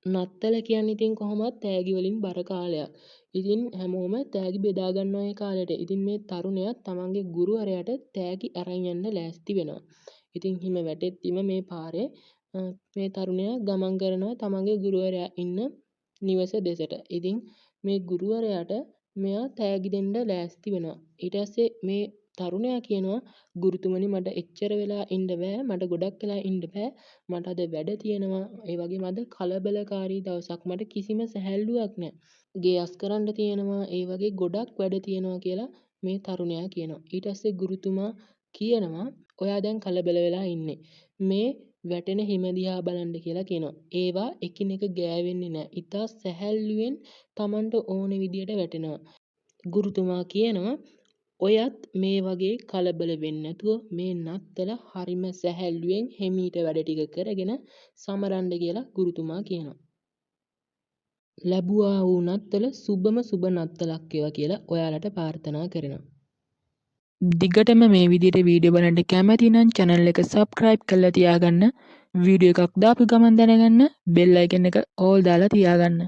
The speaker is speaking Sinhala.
නත්තල කියන්නේ ඉතින් කොහොමත් තෑගි වලින් බර කාලයක්. ඉතින් හැමෝම තෑගි බෙදා ගන්නවා ඒ කාලෙට. ඉතින් මේ තරුණයා තමන්ගේ ගුරුවරයාට තෑගි අරන් යන්න ලෑස්ති වෙනවා. ඉතින් හිම වැටෙද්දිම මේ පාරේ මේ තරුණයා ගමන් කරනවා තමන්ගේ ගුරුවරයා ඉන්න නිවස දෙසට. ඉතින් මේ ගුරුවරයාට මෙයා තෑගි දෙන්න ලෑස්ති වෙනවා. ඊට පස්සේ මේ තරුණයා කියනවා ගුරුතුමනි මට එච්චර වෙලා ඉන්න බෑ. මට ගොඩක් වෙලා ඉන්න බෑ. මට අද වැඩ තියෙනවා. ඒ වගේම අද කලබලකාරී දවසක්. මට කිසිම සැහැල්ලුවක් නෑ. ගේ අස් කරන්න තියෙනවා. ඒ වගේ ගොඩක් වැඩ තියෙනවා කියලා මේ තරුණයා කියනවා. ඊට පස්සේ ගුරුතුමා කියනවා ඔයා දැන් කලබල වෙලා ඉන්නේ. මේ වැටෙන හිම දිහා බලන්න කියලා කියනවා. ඒවා එකිනෙක ගෑවෙන්නේ නෑ. ඉතා සැහැල්ලුවෙන් Tamanට ඕන විදියට වැටෙනවා. ගුරුතුමා කියනවා ඔයත් මේ වගේ කලබල වෙන්නේ නැතුව මේ නත්තල හරිම සැහැල්ලුවෙන් හිමීට වැඩ ටික කරගෙන සමරන්න කියලා ගුරුතුමා කියනවා. ලැබුවා වූ නත්තල සුබම සුබ නත්තලක් වේවා කියලා ඔයාලට ප්‍රාර්ථනා කරනවා. දිගටම මේ විදිහට වීඩියෝ බලන්න කැමති නම් channel එක subscribe කරලා තියාගන්න. වීඩියෝ එකක් දාපු ගමන් දැනගන්න bell icon එක all දාලා තියාගන්න.